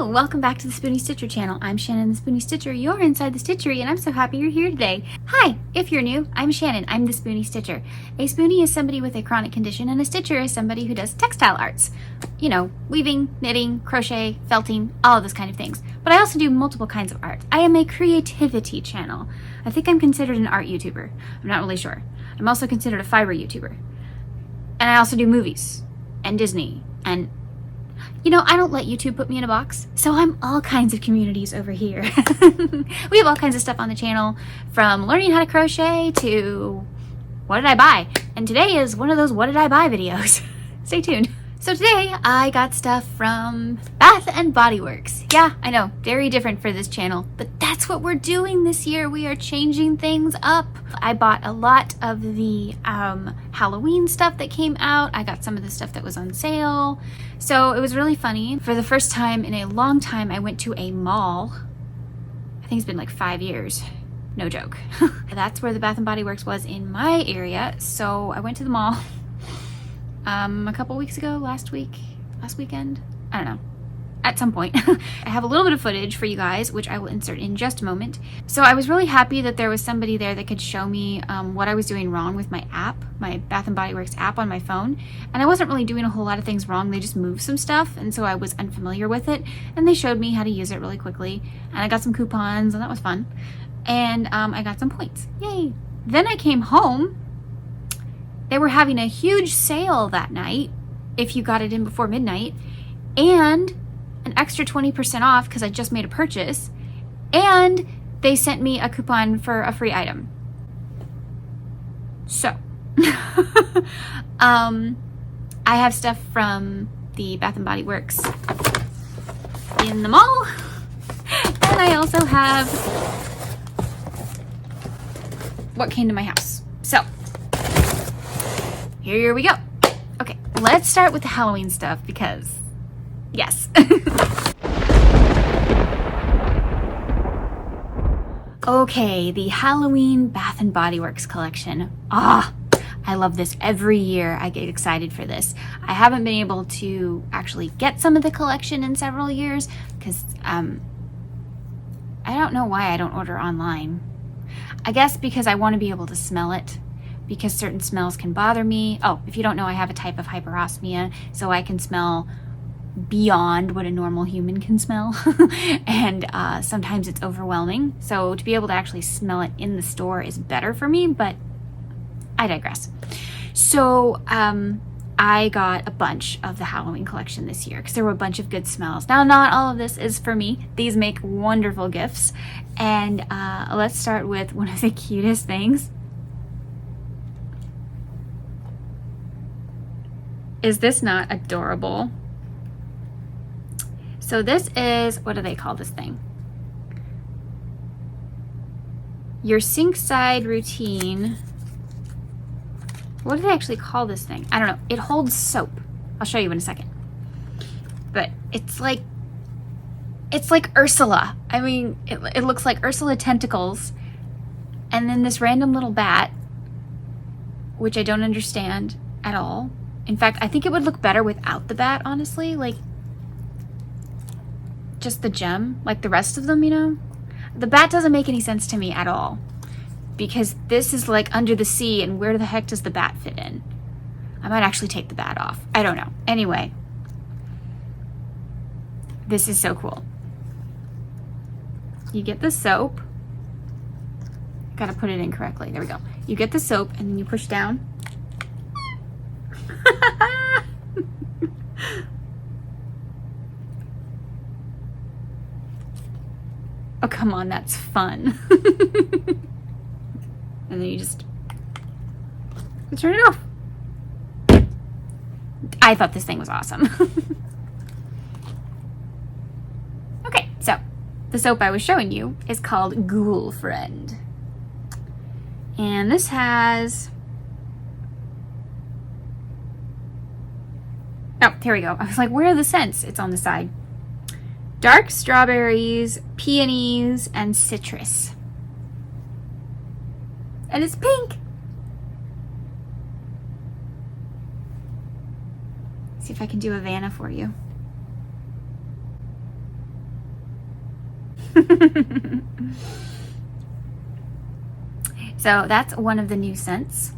Hello, welcome back to the Spoonie Stitcher channel. I'm Shannon, the Spoonie Stitcher. You're inside the Stitchery, and I'm so happy you're here today. Hi, if you're new, I'm Shannon. I'm the Spoonie Stitcher. A spoonie is somebody with a chronic condition, and a stitcher is somebody who does textile arts. You know, weaving, knitting, crochet, felting, all of those kind of things. But I also do multiple kinds of art. I am a creativity channel. I think I'm considered an art YouTuber. I'm not really sure. I'm also considered a fiber YouTuber. And I also do movies, and Disney, and you know, I don't let YouTube put me in a box, so I'm all kinds of communities over here. We have all kinds of stuff on the channel, from learning how to crochet to what did I buy? And today is one of those what did I buy videos. Stay tuned. So today I got stuff from Bath and Bodyworks. Yeah, I know, very different for this channel, but that's what we're doing this year. We are changing things up. I bought a lot of the Halloween stuff that came out. I got some of the stuff that was on sale. So it was really funny. For the first time in a long time, I went to a mall. I think it's been like 5 years. No joke. That's where the Bath and Bodyworks was in my area. So I went to the mall a couple weeks ago, last weekend, I don't know, at some point. I have a little bit of footage for you guys, which I will insert in just a moment. So I was really happy that there was somebody there that could show me what I was doing wrong with my app, my Bath and Bodyworks app on my phone. And I wasn't really doing a whole lot of things wrong. They just moved some stuff, and so I was unfamiliar with it. And they showed me how to use it really quickly. And I got some coupons, and that was fun. And I got some points. Yay! Then I came home. They were having a huge sale that night, if you got it in before midnight, and an extra 20% off because I just made a purchase, and they sent me a coupon for a free item. So, I have stuff from the Bath and Bodyworks in the mall, and I also have what came to my house. So, here we go. Okay, let's start with the Halloween stuff because, yes. Okay, the Halloween Bath and Bodyworks collection. I love this. Every year I get excited for this. I haven't been able to actually get some of the collection in several years because I don't know why I don't order online. I guess because I want to be able to smell it, because certain smells can bother me. Oh, if you don't know, I have a type of hyperosmia, so I can smell beyond what a normal human can smell. And sometimes it's overwhelming. So to be able to actually smell it in the store is better for me, but I digress. So I got a bunch of the Halloween collection this year because there were a bunch of good smells. Now, not all of this is for me. These make wonderful gifts. And let's start with one of the cutest things. Is this not adorable? So this is, what do they call this thing? Your sink side routine. What do they actually call this thing? I don't know. It holds soap. I'll show you in a second. But it's like Ursula. I mean, it looks like Ursula tentacles. And then this random little bat, which I don't understand at all. In fact, I think it would look better without the bat, honestly. Like, just the gem, like the rest of them, you know? The bat doesn't make any sense to me at all. Because this is like under the sea, and where the heck does the bat fit in? I might actually take the bat off. I don't know. Anyway. This is so cool. You get the soap. Gotta put it in correctly. There we go. You get the soap, and then you push down. Oh, come on, that's fun. And then you just turn it off. I thought this thing was awesome. Okay, so the soap I was showing you is called Ghoul Friend. And this has... Oh, here we go. I was like, where are the scents? It's on the side. Dark strawberries, peonies, and citrus. And it's pink. See if I can do a Vanna for you. So that's one of the new scents.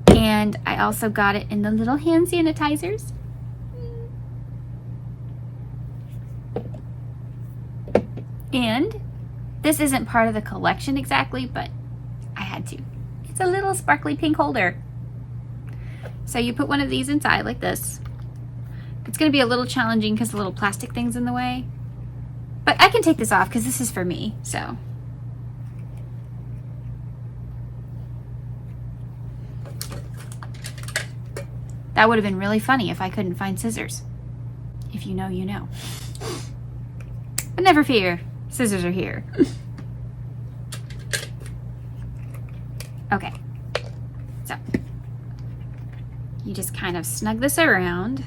And I also got it in the little hand sanitizers. And this isn't part of the collection exactly, but I had to. It's a little sparkly pink holder. So you put one of these inside like this. It's going to be a little challenging because the little plastic thing's in the way. But I can take this off because this is for me, so. That would have been really funny if I couldn't find scissors. If you know, you know. But never fear, scissors are here. Okay, so you just kind of snug this around.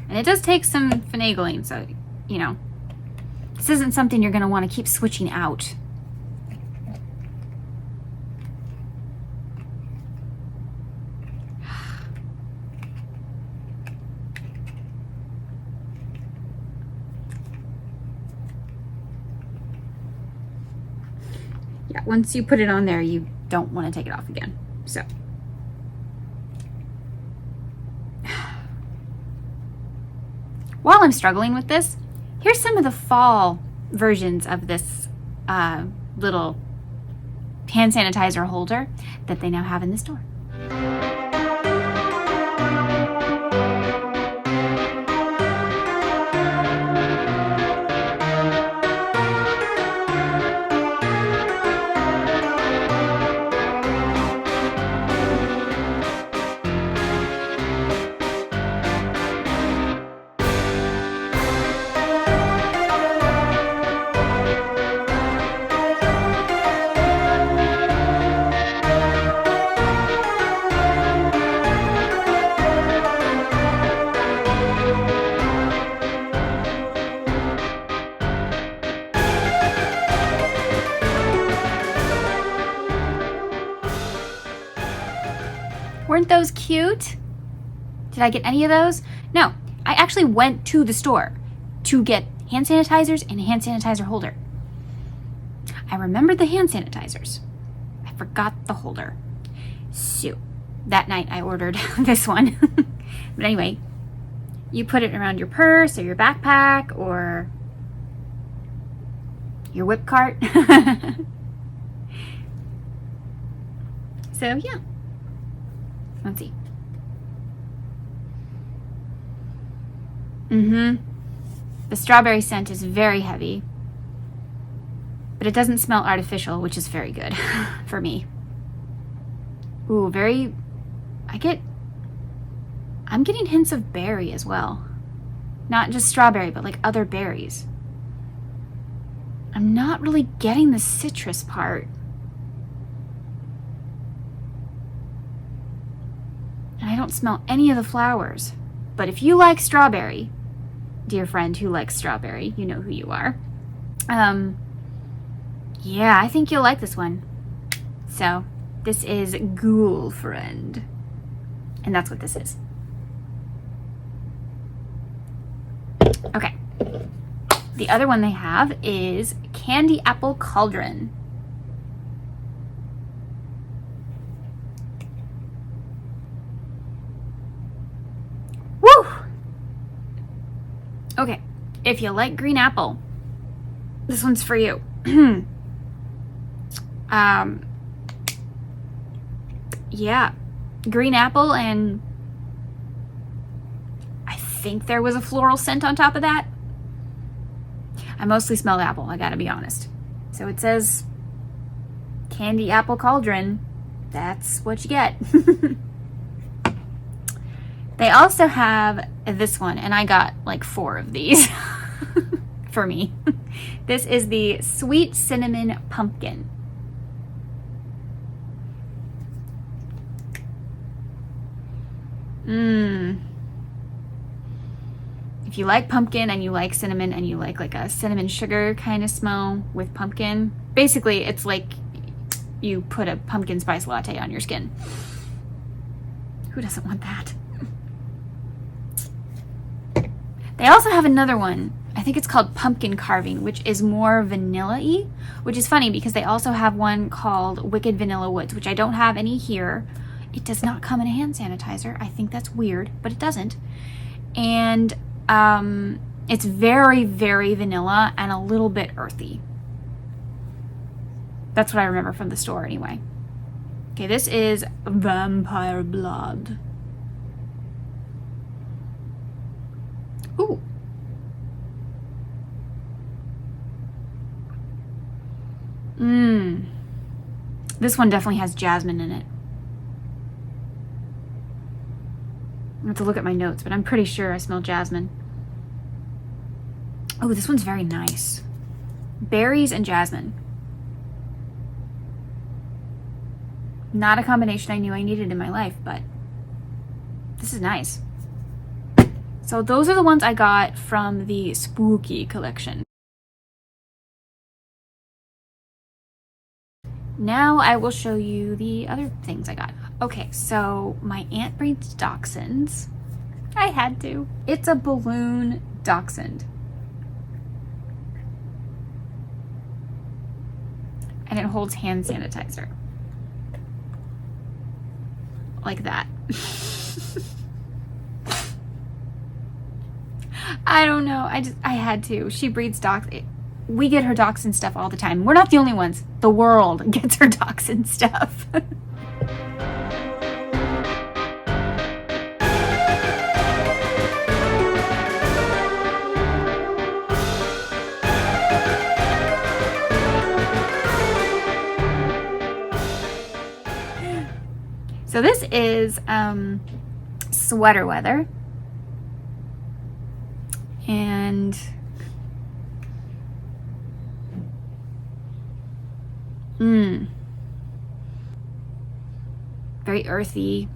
And it does take some finagling, so, you know, this isn't something you're going to want to keep switching out. Yeah, once you put it on there, you don't want to take it off again. So. While I'm struggling with this, here's some of the fall versions of this little hand sanitizer holder that they now have in the store. Weren't those cute? Did I get any of those? No, I actually went to the store to get hand sanitizers and a hand sanitizer holder. I remembered the hand sanitizers. I forgot the holder. So that night I ordered this one. But anyway, you put it around your purse or your backpack or your whip cart. So yeah. Let's see. The strawberry scent is very heavy, but it doesn't smell artificial, which is very good for me. Ooh, I'm getting hints of berry as well. Not just strawberry, but like other berries. I'm not really getting the citrus part. And I don't smell any of the flowers. But if you like strawberry, dear friend who likes strawberry, you know who you are. Yeah, I think you'll like this one. So, this is Ghoul Friend. And that's what this is. Okay. The other one they have is Candy Apple Cauldron. Woo! Okay, if you like green apple, this one's for you. Yeah, green apple, and I think there was a floral scent on top of that. I mostly smelled apple, I gotta be honest. So it says Candy Apple Cauldron. That's what you get. They also have this one, and I got like 4 of these for me. This is the Sweet Cinnamon Pumpkin. If you like pumpkin and you like cinnamon and you like a cinnamon sugar kind of smell with pumpkin, basically it's like you put a pumpkin spice latte on your skin. Who doesn't want that? They also have another one. I think it's called Pumpkin Carving, which is more vanilla-y, which is funny because they also have one called Wicked Vanilla Woods, which I don't have any here. It does not come in a hand sanitizer. I think that's weird, but it doesn't. And it's very, very vanilla and a little bit earthy. That's what I remember from the store anyway. Okay, this is Vampire Blood. Ooh. This one definitely has jasmine in it. I have to look at my notes, but I'm pretty sure I smell jasmine. Oh, this one's very nice. Berries and jasmine. Not a combination I knew I needed in my life, but this is nice. So those are the ones I got from the Spooky collection. Now I will show you the other things I got. Okay, so my aunt breeds dachshunds. I had to. It's a balloon dachshund. And it holds hand sanitizer. Like that. I don't know. I had to. She breeds dachshunds. We get her dachshund stuff all the time. We're not the only ones. The world gets her dachshund stuff. So this is sweater weather. And very earthy.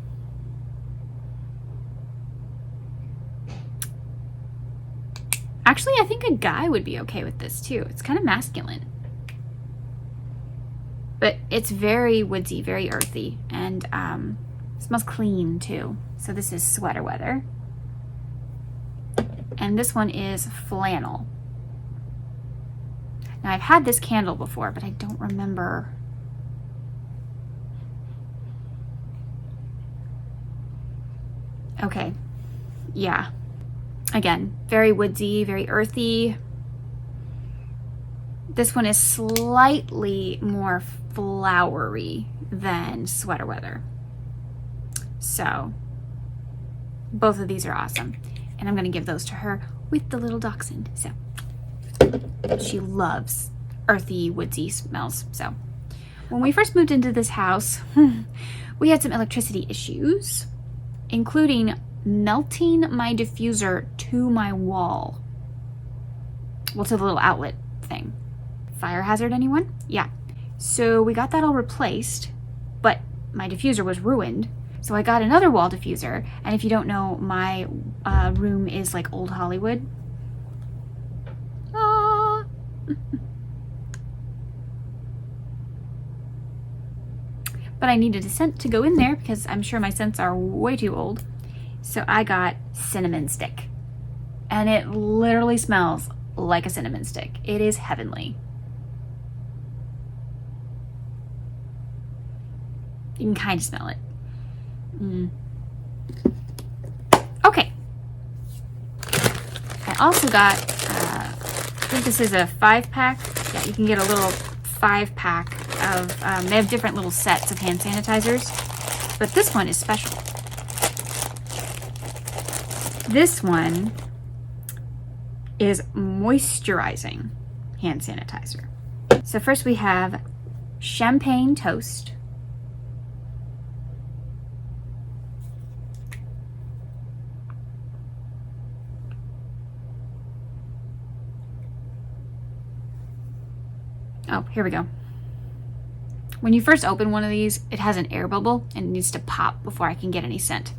Actually, I think a guy would be okay with this too. It's kind of masculine. But it's very woodsy, very earthy, and smells clean too. So this is sweater weather. And this one is flannel. Now I've had this candle before, but I don't remember. Okay, yeah. Again, very woodsy, very earthy. This one is slightly more flowery than sweater weather. So both of these are awesome. And I'm gonna give those to her with the little dachshund. So she loves earthy, woodsy smells. So when we first moved into this house, we had some electricity issues, including melting my diffuser to my wall. Well, to the little outlet thing. Fire hazard, anyone? Yeah. So we got that all replaced, but my diffuser was ruined. So I got another wall diffuser, and if you don't know, my room is like old Hollywood. Ah. But I needed a scent to go in there because I'm sure my scents are way too old. So I got cinnamon stick, and it literally smells like a cinnamon stick. It is heavenly. You can kind of smell it. Okay. I also got, I think this is a 5-pack. Yeah, you can get a little 5-pack of, they have different little sets of hand sanitizers, but this one is special. This one is moisturizing hand sanitizer. So first we have champagne toast. Oh, here we go. When you first open one of these, it has an air bubble and it needs to pop before I can get any scent.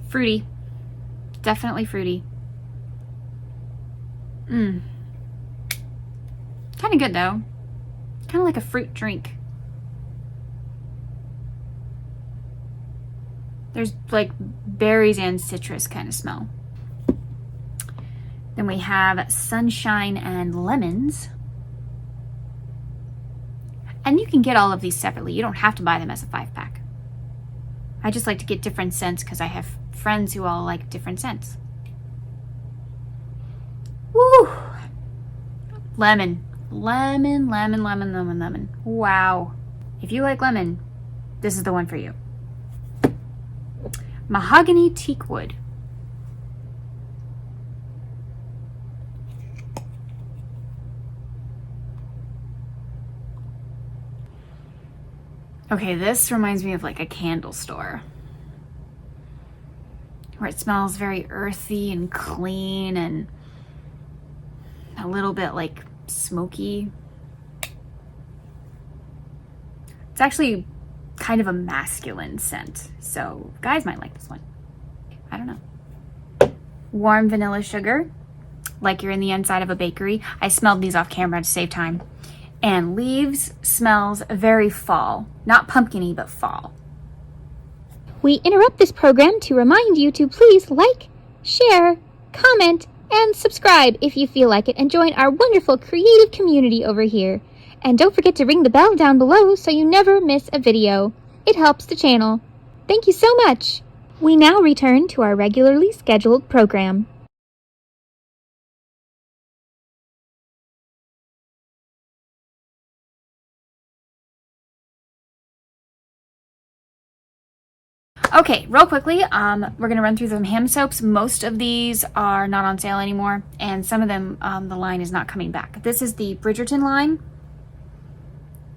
Fruity. Definitely fruity. Kind of good though. Kind of like a fruit drink. There's like berries and citrus kind of smell. Then we have Sunshine and Lemons. And you can get all of these separately. You don't have to buy them as a 5-pack. I just like to get different scents because I have friends who all like different scents. Woo! Lemon. Lemon, lemon, lemon, lemon, lemon. Wow. If you like lemon, this is the one for you. Mahogany Teakwood. Okay, this reminds me of like a candle store where it smells very earthy and clean and a little bit like smoky. It's actually kind of a masculine scent, so guys might like this one. I don't know. Warm Vanilla Sugar, like you're in the inside of a bakery. I smelled these off camera to save time. And Leaves smells very fall. Not pumpkin-y, but fall. We interrupt this program to remind you to please like, share, comment, and subscribe if you feel like it, and join our wonderful creative community over here. And don't forget to ring the bell down below so you never miss a video. It helps the channel. Thank you so much. We now return to our regularly scheduled program. Okay, real quickly, we're gonna run through the hand soaps. Most of these are not on sale anymore, and some of them, the line is not coming back. This is the Bridgeton line.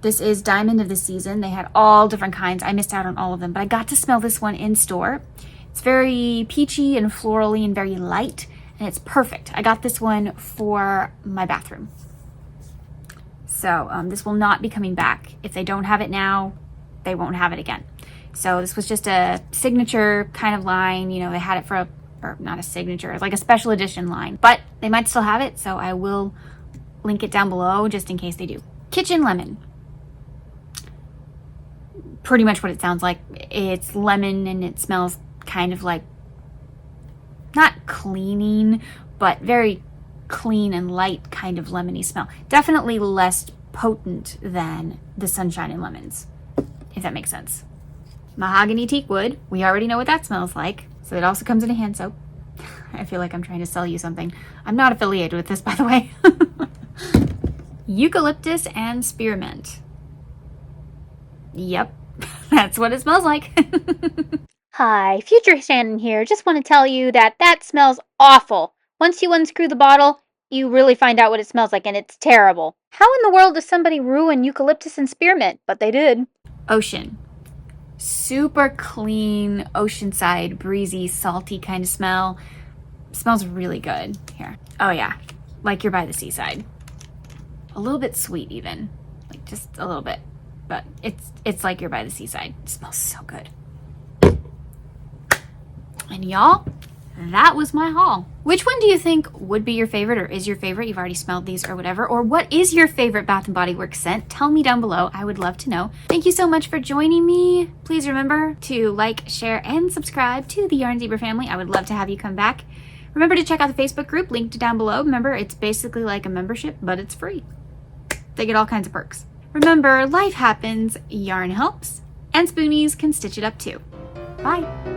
This is Diamond of the Season. They had all different kinds. I missed out on all of them, but I got to smell this one in store. It's very peachy and florally and very light, and it's perfect. I got this one for my bathroom. So this will not be coming back. If they don't have it now, they won't have it again. So this was just a signature kind of line. You know, they had it for or not a signature, it's like a special edition line, but they might still have it. So I will link it down below just in case they do. Kitchen Lemon. Pretty much what it sounds like. It's lemon and it smells kind of like, not cleaning, but very clean and light kind of lemony smell. Definitely less potent than the Sunshine and Lemons, if that makes sense. Mahogany Teakwood, we already know what that smells like. So it also comes in a hand soap. I feel like I'm trying to sell you something. I'm not affiliated with this, by the way. Eucalyptus and Spearmint. Yep, that's what it smells like. Hi, Future Shannon here. Just want to tell you that that smells awful. Once you unscrew the bottle, you really find out what it smells like, and it's terrible. How in the world does somebody ruin eucalyptus and spearmint? But they did. Ocean. Super clean, oceanside, breezy, salty kind of smell. Smells really good. Here. Oh yeah, like you're by the seaside. A little bit sweet even, like just a little bit, but it's like you're by the seaside. It smells so good. And y'all, that was my haul. Which one do you think would be your favorite, or is your favorite? You've already smelled these or whatever. Or what is your favorite Bath and Body Works scent? Tell me down below. I would love to know. Thank you so much for joining me. Please remember to like, share, and subscribe to the Yarn Zebra family. I would love to have you come back. Remember to check out the Facebook group linked down below. Remember, it's basically like a membership, but it's free. They get all kinds of perks. Remember, life happens, yarn helps, and spoonies can stitch it up too. Bye.